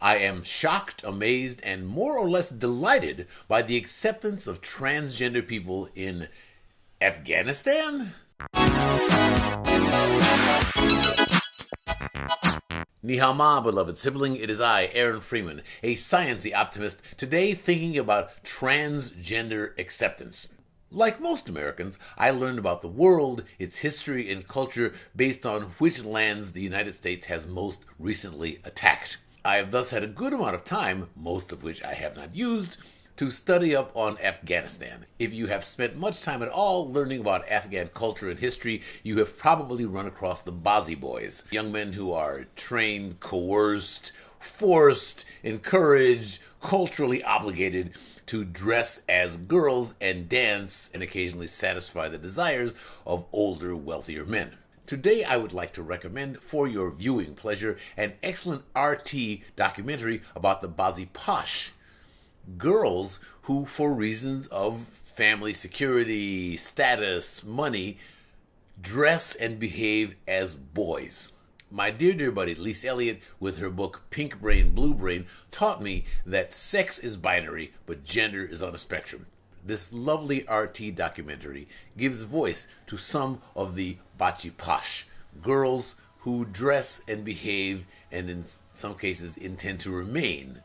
I am shocked, amazed, and more or less delighted by the acceptance of transgender people in Afghanistan? Nihama, beloved sibling, it is I, Aaron Freeman, a sciencey optimist, today thinking about transgender acceptance. Like most Americans, I learned about the world, its history and culture based on which lands the United States has most recently attacked. I have thus had a good amount of time, most of which I have not used, to study up on Afghanistan. If you have spent much time at all learning about Afghan culture and history, you have probably run across the Bazi boys, young men who are trained, coerced, forced, encouraged, culturally obligated to dress as girls and dance and occasionally satisfy the desires of older, wealthier men. Today I would like to recommend for your viewing pleasure an excellent RT documentary about the Bacha Posh, girls who, for reasons of family security, status, money, dress and behave as boys. My dear buddy Lise Elliott, with her book Pink Brain, Blue Brain, taught me that sex is binary, but gender is on a spectrum. This lovely RT documentary gives voice to some of the Bachi Posh, girls who dress and behave and in some cases intend to remain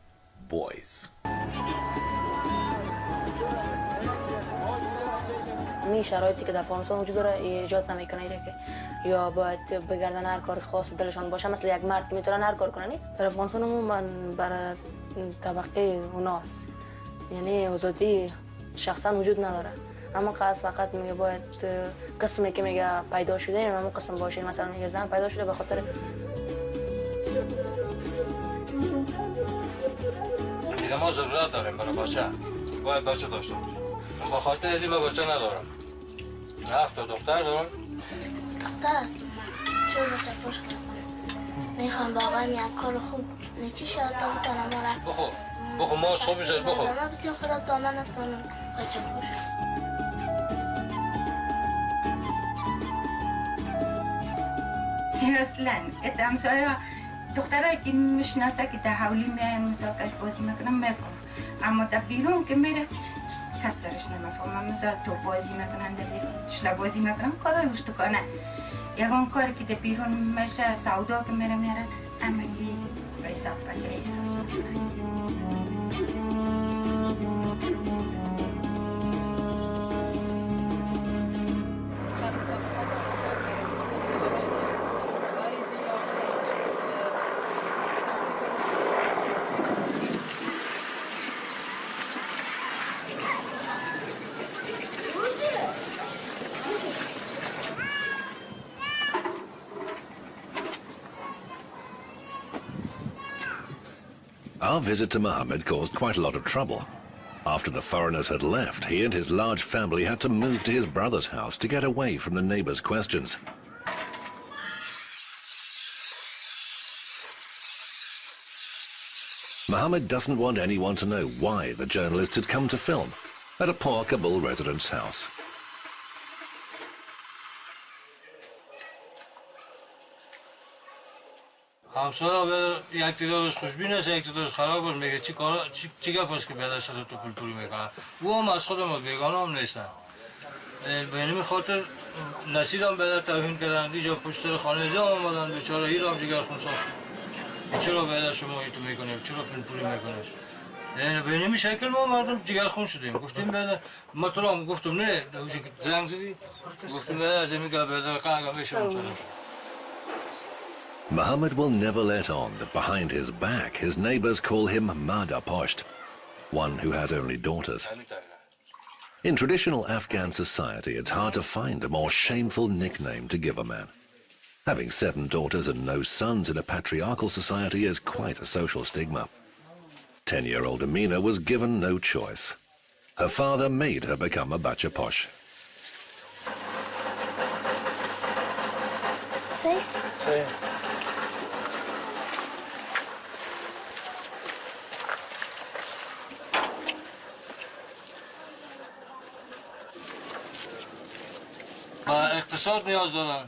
boys. این شرایطی که در افغانستان وجود داره ایجاد نمیکنه که یا باید بگردن هر کار خاص دلشان باشه مثل یک مرد که میتونن هر کار کنن. در افغانستان من برای طبقه اوناست، یعنی آزادی شخصا وجود نداره. اما فقط میگه باید قسمی که میگه پیدا شده اون قسم باشه، مثلا میگه زن پیدا شده به خاطر دیگه ما ضرورت داریم برای بچه، باید بچه داشته باشیم. با خاطر از این من بچه ندارم. 7 تا دختر دارم. دختر هستم من. چون بچه پوش کردم. میخوام با آقایم یک کار خوب نچی شد تا بتونم برم. بخو ماست خوب بزد بخو. ما بتونیم خدا تا من نتونم بچه پوش. اصلا اتمسایا دخترایی که میشناسه که در حولی میاین مسابقه بازی میکنم میفهم، اما در بیرون که میره کس سرش نمیفهمم. مثلا تو بازی میکنن شلا بازی میکنم کارای اشتکانه، یکان کاری که در بیرون میشه سودا که میره همگی به حساب بچه احساس میکنن. Our visit to Mohammed caused quite a lot of trouble. After the foreigners had left, he and his large family had to move to his brother's house to get away from the neighbors' questions. Mohammed doesn't want anyone to know why the journalist had come to film at a poor Kabul resident's house. همسایه بر یک تعدادش خوشبین است، یک تعدادش خراب است. میگه چی گپ است که بیادرش تو فیلپوری میکنه. او هم از خودم بیگانه هم نیستن. به این خاطر نصیرم بیادر توهین کردن. اینجا پشت خانه جام آمدن، بیچاره ایرام جگر خون ساخت. چرا بیادر شما ایتو میکنیم؟ چرا فیلپوری میکنیم؟ به این شکل ما مردم جگر خون شدیم. گفتیم بیادر، ما تو را گفتم نه، دوشی که زنگ زدی. گفتیم بیادر از میگه بیادر قاعده میشم سرش. Mohammed will never let on that behind his back his neighbors call him Bacha Posh, one who has only daughters. In traditional Afghan society, it's hard to find a more shameful nickname to give a man. Having 7 daughters and no sons in a patriarchal society is quite a social stigma. 10-year-old Amina was given no choice. Her father made her become a Bacha Posh. Say. اقتصاد نیاز دارن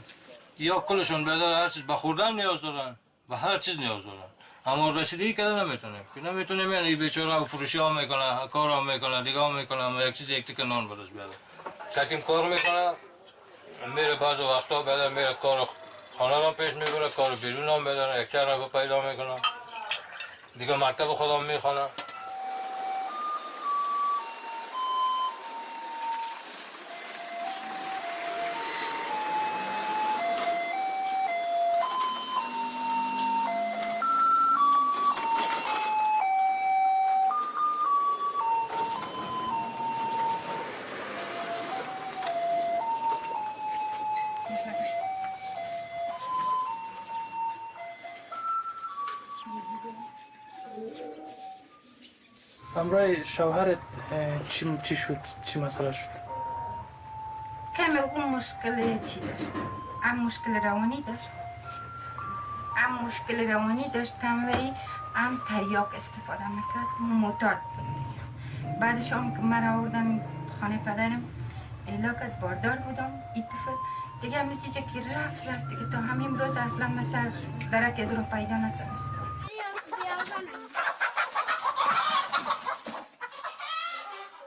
یا کلشون بدار هر چیز بخوردن نیاز دارن و هر چیز نیاز دارن. اما رسیدگی کردن نمیتونیم یعنی بیچاره فروشی ها میکنه کار ها میکنه دیگه ها میکنه اما یک چیز یک تیکه نان برش بیاره کتیم کار میکنه میره بعض وقتا بده میره کار خانه را پیش میبره کار بیرون هم بدن یک چند پیدا میکنه دیگه مکتب خودم میخوانه همراه شوهرت چی شد؟ چی مسئله شد؟ کمی اون مشکل چی داشت؟ هم مشکل روانی داشت کمی هم تریاک استفاده میکرد معتاد بود دیگه بعدش هم که من آوردن خانه پدرم علاقت باردار بودم اتفاق دیگه مثل که رفت دیگه تا همین روز اصلا مثل درک از رو پیدا نتونستم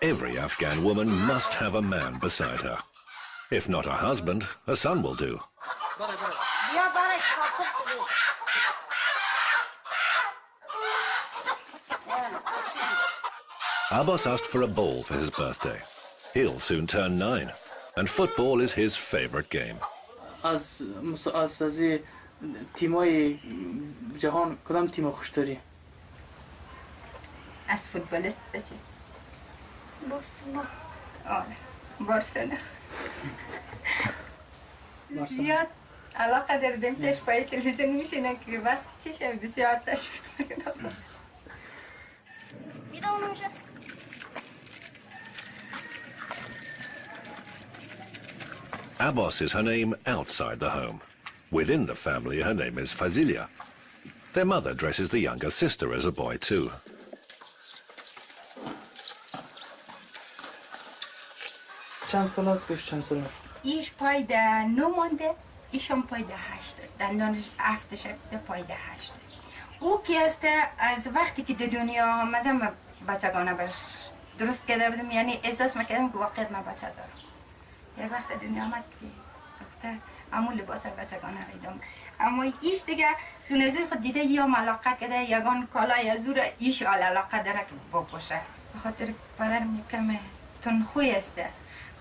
Every Afghan woman must have a man beside her. If not a husband, a son will do. Abbas asked for a ball for his birthday. He'll soon turn 9, and football is his favorite game. از تیمای جهان کدام تیم خوش داری؟ از فوتبالیست بچه آره بارسلونا زیاد علاقه دردم پیش پای تلویزیون میشینه که وقتی چشه بسیار تشویق میکنه Abbas is her name outside the home. Within the family, her name is Fazilia. Their mother dresses the younger sister as a boy too. چند سال است گوش چند سال است؟ ایش پای ده 9 مانده ایشون پای ده 8 است دندانش افتش پای ده 8 است او که است از وقتی که به دنیا آمدم و بچگانه برش درست کرده بودم یعنی احساس میکردم که واقعا من بچه دارم یک وقت دنیا آمد که دختر همون لباس بچگانه ریدم اما ایش دیگه سونزوی خود دیده یا علاقه کرده یگان کالای ازور ایش علاقه داره که بپوشه بخاطر پدرم یکم تنخوی است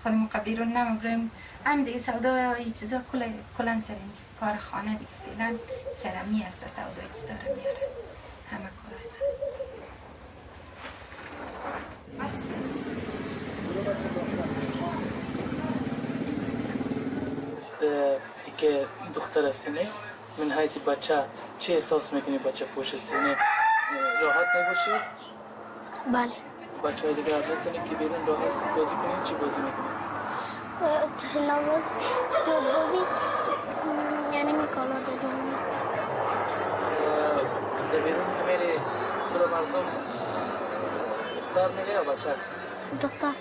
خودمون بیرون نمیبریم هم دیگه سودا یه چیزا کلن سر نیست کار خانه دیگه فعلا سرمی هست سودا یه چیزا رو میاره همه کار که دختر هستینه من حیث بچه چه احساس میکنی بچه پوش هستینه راحت نباشی؟ بله بچه های دیگه عادت دارین که بیرون راحت بازی کنین چی بازی میکنین؟ توش لواز دو بازی یعنی میکالا دو جون نیست در بیرون که میری تو رو مردم دختر میره یا بچه؟ دختر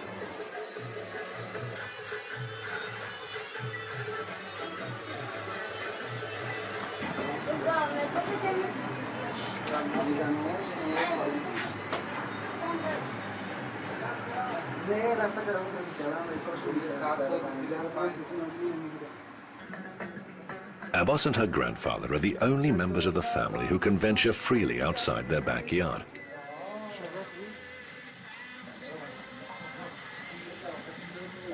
Abbas and her grandfather are the only members of the family who can venture freely outside their backyard.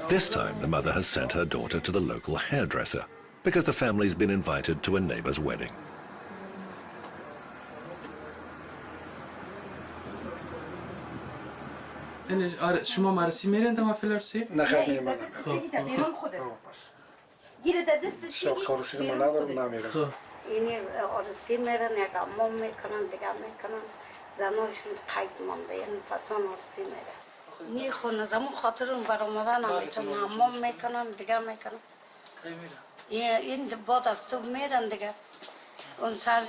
This time, the mother has sent her daughter to the local hairdresser because the family's been invited to a neighbor's wedding. آره شما مرسی میرین تا مفلرسی؟ نه خیلی نمیرم. گیره در دست شب خارسی رو من ندارم نمیرم. اینی آرسی میرن یک امام میکنن دیگه میکنن زناشون قید مانده یعنی پسان آرسی میرن میخونه زمان خاطر اون برآمدن هم میتونن امام میکنن دیگه میکنن این بعد از تو میرن دیگه اون سر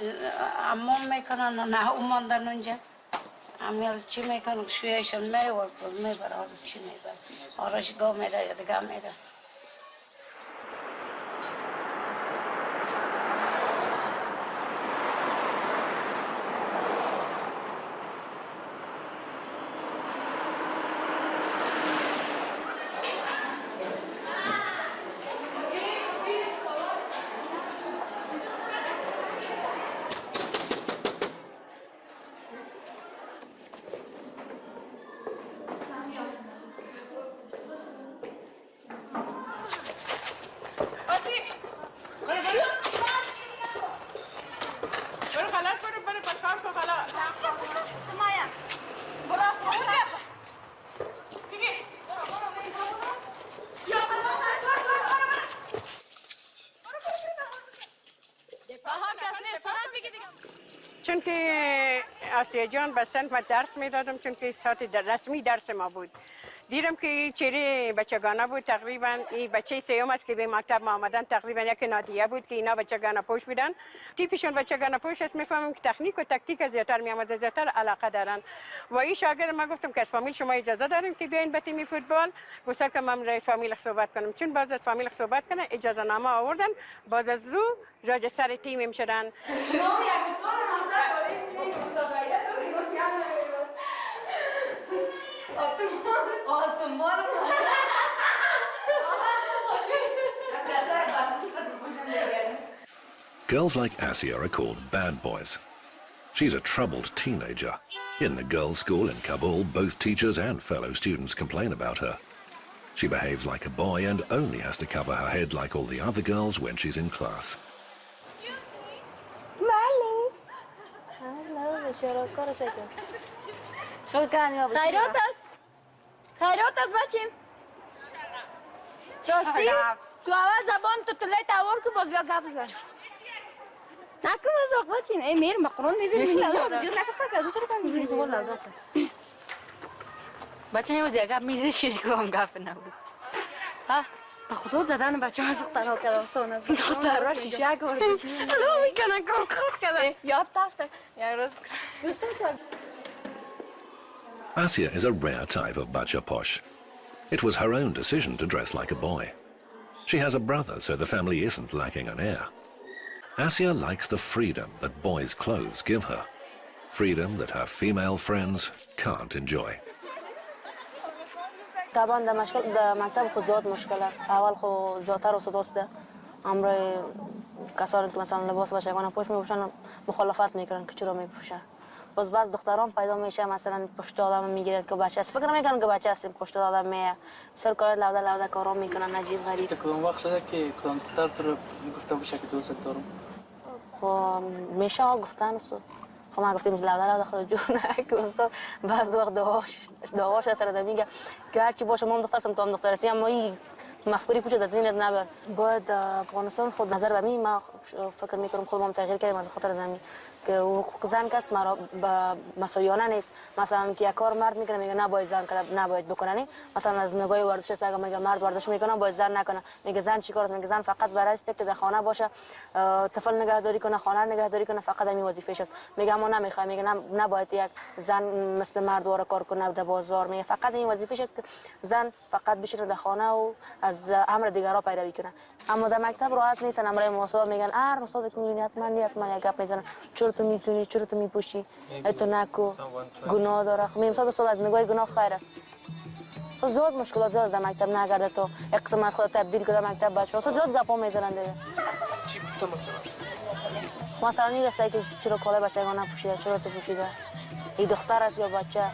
امام میکنن نه اون ماندن اونجا امیال چی میکنن شویشون میور میبر آرسی میبر آرشگاه میره یا دیگه میره آسیا جان به صنف درس میدادم چون که ساعت رسمی درس ما بود. دیدم که چهره بچگانه بود، تقریبا این بچه سیوم است که به مکتب ما آمدن، تقریبا یک نادیه بود که اینا بچگانه پوش بودن. تیپشون بچگانه پوش است. میفهمم که تکنیک و تاکتیک زیاتر میامد، زیاتر علاقه دارن. و این شاگرد ما گفتم که از فامیل شما اجازه داریم که بیاین به تیم فوتبال، گفتم که من رای فامیل صحبت کنم. چون باز از فامیل صحبت کنه اجازه نامه آوردن، باز از زو راج سر تیم میشدن. Girls like Asia are called bad boys. She's a troubled teenager. In the girls' school in Kabul, both teachers and fellow students complain about her. She behaves like a boy and only has to cover her head like all the other girls when she's in class. خیرات است بچیم. راستی تو اول زبان تو تلای تاور که باز بیا گپ بزن. نکن مزاق بچیم. ای میر مقرون میزنی. بچه میبود یک گپ میزید شیش گام گپ نبود. ها به خدا زدن بچه ها زختر ها کردم سون از دختر را شیشه گرد الان میکنن کام خود کردم یاد دسته یک روز Asia is a rare type of Bacha Posh. It was her own decision to dress like a boy. She has a brother, so the family isn't lacking an heir. Asia likes the freedom that boys' clothes give her. Freedom that her female friends can't enjoy. طبعا در مکتب خود زیاد مشکل است. اول خود زیادتر و صداسته. امروی کسانی که مثلا لباس بچگانه پوش میپوشن مخالفت میکنن که چرا میپوشن. باز بعض دختران پیدا میشه مثلا پشت آدم میگیرن که بچه است. فکر میکنن که بچه هستیم پشت آدم میه. بسیار کار لوده کارا میکنن عجیب غریب. کدوم وقت شده که کدوم دختر تو رو گفته باشه که دوست دارم؟ خب میشه گفتن است. خب ما گفتیم لوده خود جور نه که استاد بعض وقت دعواش سر میگه که هرچی باشه ما هم دختر هستم تو هم دختر هستی اما این مفکوری پوچه در ذهنت نبر. باید افغانستان خود نظر به من ما فکر میکنم خودم تغییر کردیم از خاطر زمین که حقوق زن کس مرا مساویانه نیست. مثلا که یک کار مرد میکنه میگه نباید زن کنه نباید بکنه. مثلا از نگاه ورزش است اگه میگه مرد ورزش میکنه باید زن نکنه. میگه زن چیکار میگه زن فقط برای است که در خانه باشه طفل نگهداری کنه خانه نگهداری کنه فقط همین وظیفه‌ش است. میگه ما نمیخوایم میگه نباید یک زن مثل مرد واره کار کنه در بازار. میگه فقط این وظیفه‌ش است که زن فقط بشینه در خانه و از امر دیگران پیروی کنه. اما در مکتب راحت نیستن. امرای موسا میگن استاد که میبینی حتما یک گپ میزنن چرا تو میتونی چرا تو میپوشی تو نکو گناه داره. خب میگم استاد از نگاه گناه خیر است. زیاد مشکلات زیاد در مکتب نگرده تو یک قسم از خود تبدیل کنه مکتب بچه‌ها زیاد گپا میزنن دیگه. چی گفته مثلا این رسایی که چرا کالای بچگانه پوشیده چرا تو پوشیده این دختر است یا بچه.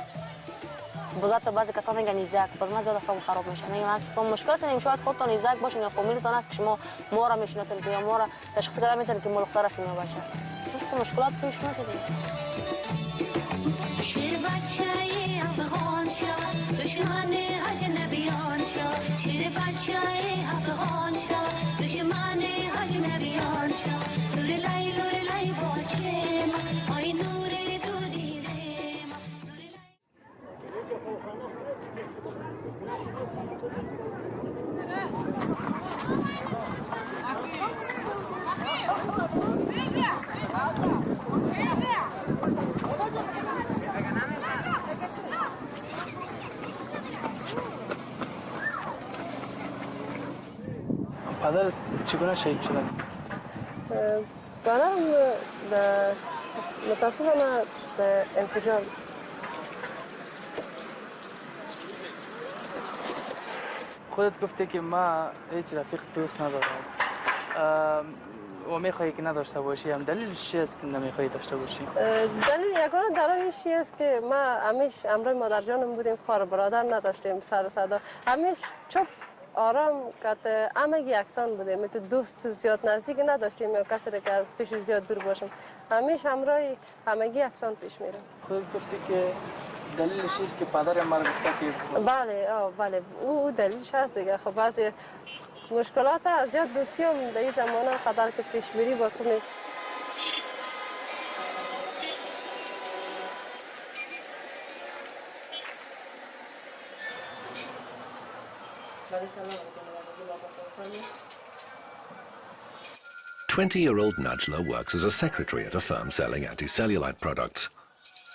بذات بعضی کسان میگن ایزک باز من زیاد اصلا خراب میشه. میگم من مشکل است شاید خودتون ایزک باشین یا فامیلتون است که شما ما را میشناسین که یا ما را تشخیص داده میتونید که ما دختر هستیم یا بچه. این مشکلات پیش میاد. شیر بچه افغان شاه دشمن اجنبیان شاه شیر بچه افغان شاه دشمن اجنبیان شاه نور لای باچه آی نور تو دیده پدر چگونه شهید شده؟ برام متاسفانه به انفجار. خودت گفتی که ما هیچ رفیق دوست ندارم و میخوایی که نداشته باشی. هم دلیلش چی است که نمیخوایی داشته باشی؟ دلیل یگانه دلیلش چی است که ما همیشه امروی مادر جانم بودیم خواهر برادر نداشتیم سر صدا همیشه چوب آرام که همگی یکسان بودیم. مثل دوست زیاد نزدیک نداشتیم یا کسی که از پیش زیاد دور باشیم. همیشه همراهی همگی یکسان پیش میرم. خودت گفتی که دلیلش است که پدر ما گفته که بله او دلیلش هست دیگه. خب بعضی مشکلات زیاد دوستی هم در این زمانه قدر که پیش میری باز کنید. 20-year-old Najla works as a secretary at a firm selling anti-cellulite products.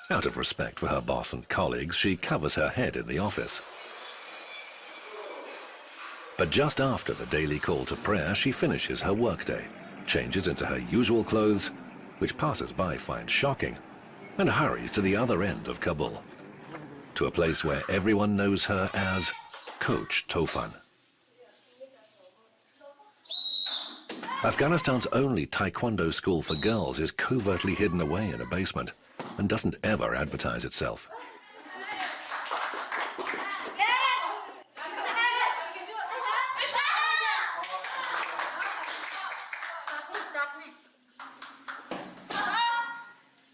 Out of respect for her boss and colleagues, she covers her head in the office. But just after the daily call to prayer, she finishes her workday, changes into her usual clothes, which passers-by find shocking, and hurries to the other end of Kabul, to a place where everyone knows her as Coach Tofan. Afghanistan's only taekwondo school for girls is covertly hidden away in a basement and doesn't ever advertise itself.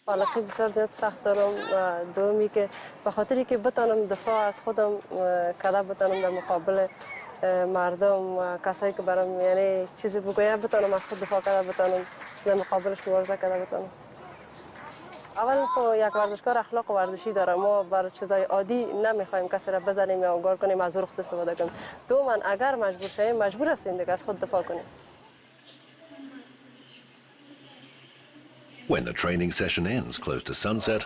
حالقی بسیار زیاد سخت دارم و دومی که به خاطری که بتانم دفاع از خودم کده بتانم در مقابل مردم و کسایی که برام یعنی چیزی بگویم بتانم از خود دفاع کرده بتانم در مقابلش مبارزه کرده بتانم. اول خب یک ورزشکار اخلاق ورزشی داره، ما بر چیزای عادی نمیخوایم کسی را بزنیم یا انگار کنیم از رخت استفاده کنیم. دوما اگر مجبور شویم مجبور هستیم دیگه از خود دفاع کنیم. When the training session ends close to sunset,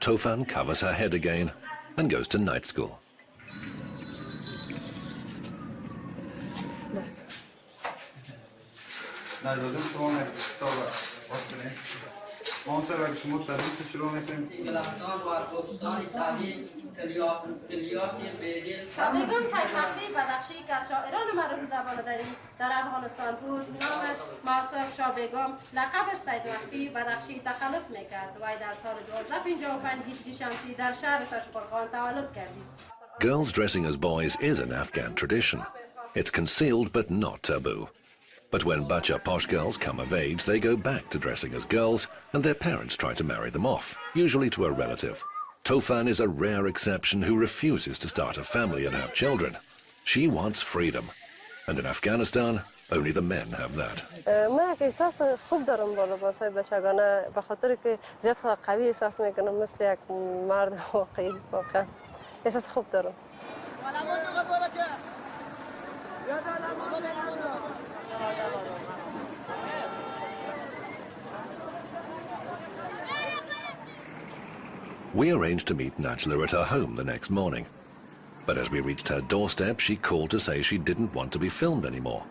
Tofan covers her head again and goes to night school. بیگم سید مخفی بدخشی که از شاعران معروف زبان دری در افغانستان بود. نام موصوف شاه بیگم لقبش سید مخفی بدخشی تخلص میکرد و در سال 1255 هجری شمسی در شهر تاشقرغان تولد کردید. Girls dressing as boys is an Afghan tradition. It's concealed but not taboo. But when Bacha Posh girls come of age, they go back to dressing as girls, and their parents try to marry them off, usually to a relative. Tofan is a rare exception who refuses to start a family and have children. She wants freedom, and in Afghanistan, only the men have that. من یک احساس خوب دارم با لباسای بچگانه به خاطر که زیاد قوی احساس میکنم مثل یک مرد واقعی. واقعا احساس خوب دارم. We arranged to meet Najla at her home the next morning. But as we reached her doorstep, she called to say she didn't want to be filmed anymore.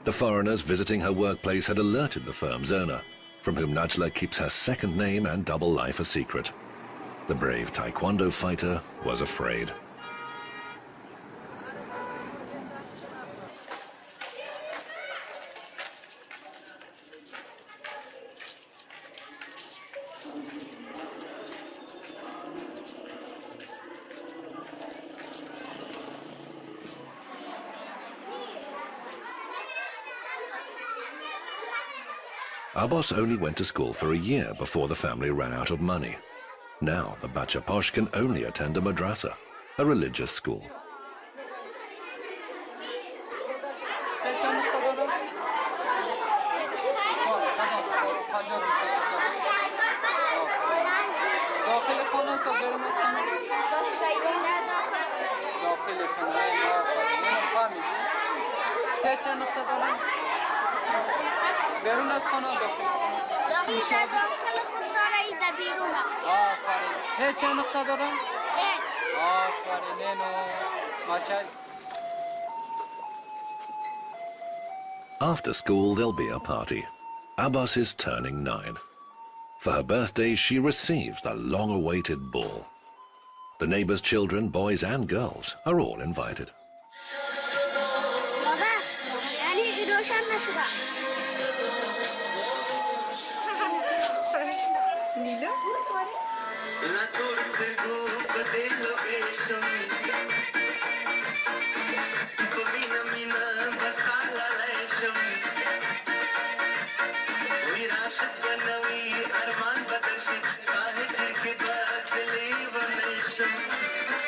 The foreigners visiting her workplace had alerted the firm's owner, from whom Najla keeps her second name and double life a secret. The brave taekwondo fighter was afraid. Abbas only went to school for a year before the family ran out of money. Now the Bacha Posh can only attend a madrasa, a religious school. بیرون از خانه داخل خونه داره این در بیرون. آفرین. هیچ چند نقطه داره؟ هیچ. آفرین اینو ماشاءالله. After school, there'll be a party. Abbas is turning 9. For her birthday, she receives the long-awaited ball. The neighbors' children, boys and girls, are all invited. مادر، یعنی روشن نشده. نیلا؟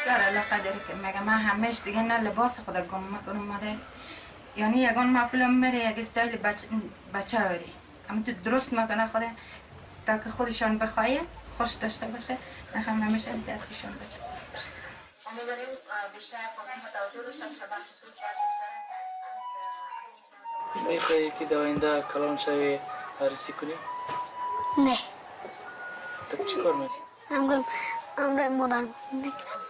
در علاقه داری که مگه من همش دیگه نه لباس خدا گم میکنم مادر، یعنی یگان محفلم میره یک استایل بچه هاری اما تو درست میکنه خدا تا که خودشان بخواه خوش داشته باشه. نخواهم همیشه دیدتشان بچه باشه. میخوایی که در آینده کلان شوی عروسی کنی؟ نه. tak چی کار میکنی؟ امروز مادرم زندگی کنم.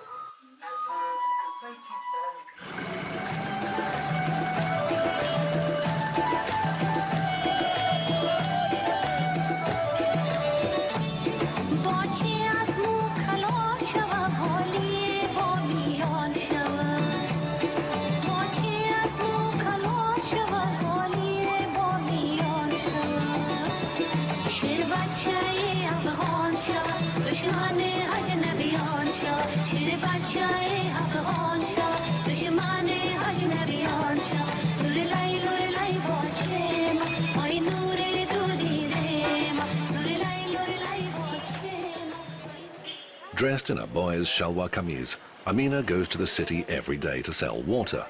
Dressed in a boy's shalwar kameez, Amina goes to the city every day to sell water.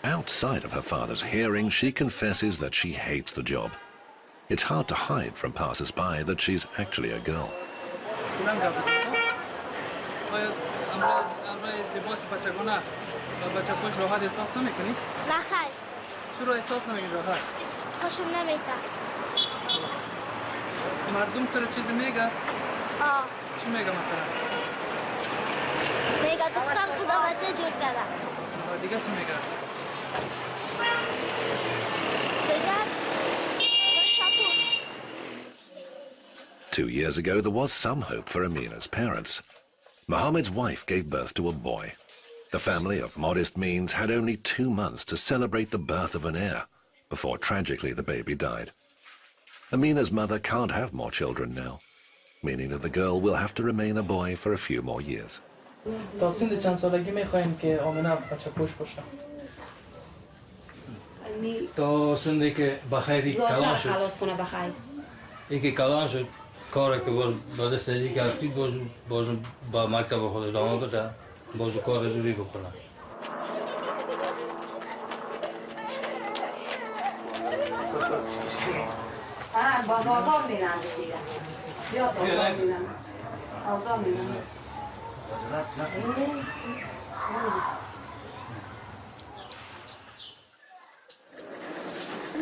Outside of her father's hearing, she confesses that she hates the job. It's hard to hide from passers-by that she's actually a girl. بچه پوش راحت احساس نمیکنی؟ نه خیر. چرا احساس نمیکنی راحت؟ خوشم نمیاد. مردم تو چیزی میگه؟ چی میگه مثلا؟ میگه دختر خدا بچه جور کرده. دیگه چی میگه؟ دیگه 2 years ago, there was some hope for Amina's parents. Mohammed's wife gave birth to a boy. The family of modest means had only 2 months to celebrate the birth of an heir before tragically the baby died. Amina's mother can't have more children now, meaning that the girl will have to remain a boy for a few more years. تا سن چند سالگی میخواین که آمینه بچه پوش باشه؟ تا سنی که بخیری کلان شد. خلاص کنه بخیر. یکی کلان شد کاری که باز سازی کردی باز با مکتب خود ادامه بده باز کار زوری بکنه. باز آزار میرن دیگه. بیا آزار میرن. آزار میرن.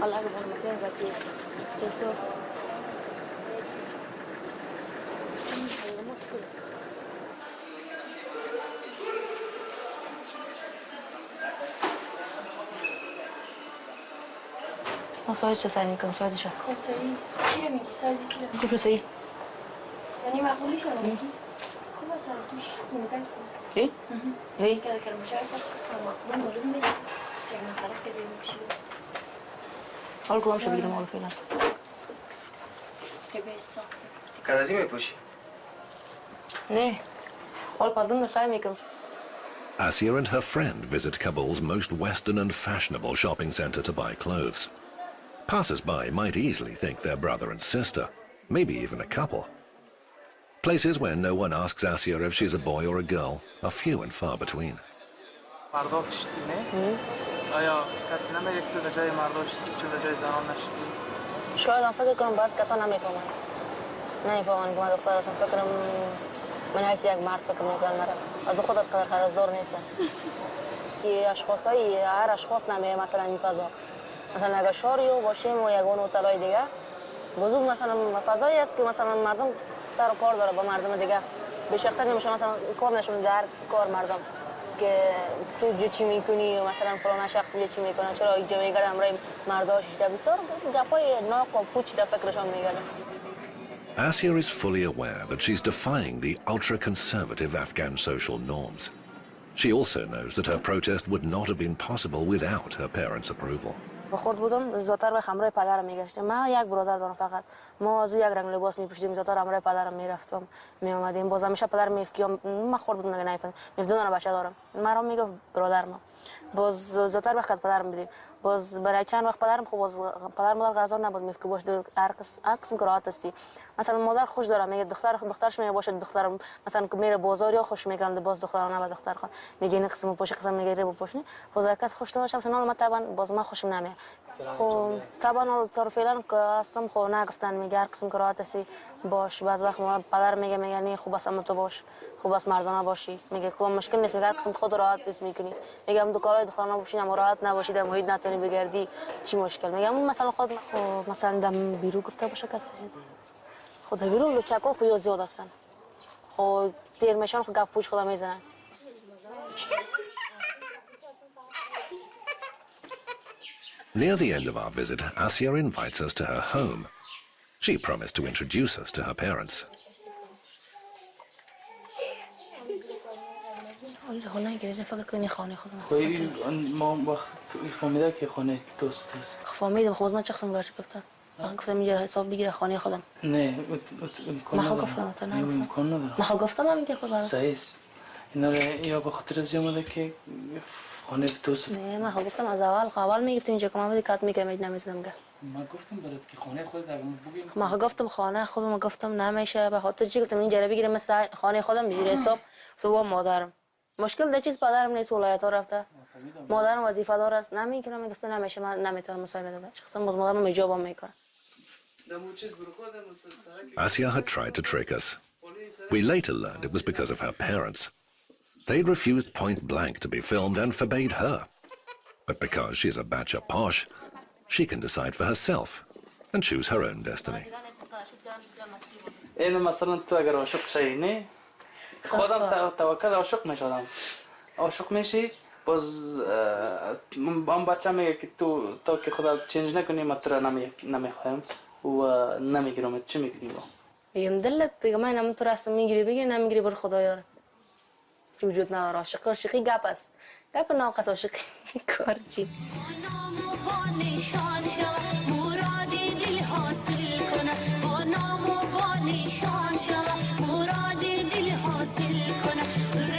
الله اکبر مکان بچی. تو سایز چه سعی میکنم سایزش خب سایز چی رو میگی؟ سایزی چی رو میگی؟ خوب سعی یعنی معقولی شده میگی؟ خوب اصلا توش نمیدن خوب چی؟ ای؟ که مشه اصلا معقول معلوم میده که من طرف که دیگه میشه حال کدام شو بگیرم حال فعلا که به صاف کدازی میپوشی؟ نه حال پادون سعی میکنم Asia and her friend visit Kabul's most western and fashionable shopping center to buy clothes. Passers-by might easily think they're brother and sister, maybe even a couple. Places where no one asks Asia if she's a boy or a girl are few and far between. مردا کشتی نه؟ آیا کسی نمیگه که تو در جای مردا شدی تو در جای زنان نشدی؟ شاید هم فکر کنم بعض کسا نمیفهمن نمیفهمن که من دختر هستم فکرم من حیث یک مرد فکر میکنم مرا از خودت قدر قرضدار نیستم که اشخاصایی هر اشخاص نمیه مثلا این فضا مثلا اگر شاریو باشیم و یگان هتل‌های دیگه بزرگ مثلا فضایی است که مثلا مردم سر و کار داره با مردم دیگه به شخصا نمیشه مثلا کار نشون در کار مردم که تو چی میکنی مثلا فلان شخص چی میکنه چرا اینجا میگردم برای مرداش بسیار گپای ناق و پوچ در فکرشون میگردم Asia is fully aware that she's defying the ultra-conservative Afghan social norms. She also knows that her protest would not have been possible without her parents' approval. بخورد بودم زیادتر به همراه پدرم میگشتم من یک برادر دارم فقط ما از یک رنگ لباس میپوشیدیم زیادتر همراه پدرم میرفتم میآمدیم باز همیشه پدر میگفت من خورد بودم نگه میفهم دو بچه دارم مرا میگفت برادر ما باز زیادتر وقت پدرم بدیم باز برای چند وقت پدرم خوب باز پدر مادر قرار نبود میگفت باش در عکس میکرات هستی مثلا مادر خوش داره میگه دخترش میگه باشه دخترم مثلا که میره بازار یا خوش میگم باز دخترانه و دختر خود میگه این قسم پوش قسم میگیره بپوشنی باز کس خوش نمیشم چون من طبعا باز ما خوشم نمیاد خب طبعا تا فعلا که هستم خب نگفتن میگه هر قسم کرات هستی باش بعض وقت پدر میگه نه خوب است تو باش خوب است مردانه باشی. میگه کلام مشکل نیست، میگه هر قسم خود راحت نیست میکنی. میگم دو کارهای دخترانه باشین اما راحت نباشی، در محیط نتونی بگردی، چی مشکل؟ میگم مثلا خود خب مثلا دم بیرو گفته باشه کسی چیزی. خود بیرو لوچکا خو زیاد هستن. خب دیر میشن خو گپ پوچ خدا میزنن. Near the end of our visit, Asia invites us to her home. She promised to introduce us to her parents. ما وقت فهمیده که خانه دوست است. فهمیدم خب من چه قسم ورش گفتم. گفتم اینجا حساب بگیره خانه خودم. نه ما گفتم تا نه امکان نداره. ما گفتم همین که خود صحیح است. اینا یا به خاطر از اومده که خانه دوست. نه ما گفتم از اول میگفتم اینجا که من کات میگم نمیزدم که. ما گفتم برات که خانه خودت اگه بگیم. ما گفتم خانه خودم گفتم نمیشه به خاطر چی گفتم اینجا بگیره مثلا خانه خودم بگیره حساب تو مادرم. مشکل در چیز پدرم نیست ولایت ها رفته. مادرم وظیفه دار است نمیکنه میگفته نمیشه من نمیتونم مسائل بده. شخصا باز مادرم ایجاب میکنه. Asia had tried to trick us. We later learned it was because of her parents. They refused point blank to be filmed and forbade her. But because she's a Bacha Posh, she can decide for herself and choose her own destiny. اینو مثلا تو اگر عاشق شی نه خودم توکل عاشق میشدم. عاشق میشی باز هم بچه میگه که تو تا که خدا چنج نکنی من تو را نمیخوایم و نمیگیرم. چی میکنی با؟ میگم دلت دیگه من هم تو راست میگیری بگیر نمیگیری بر خدا یارت. وجود نداره عاشقی گپ است. گپ ناقص عاشقی کار چی؟ با نام و با نشان شو مراد دل حاصل کنه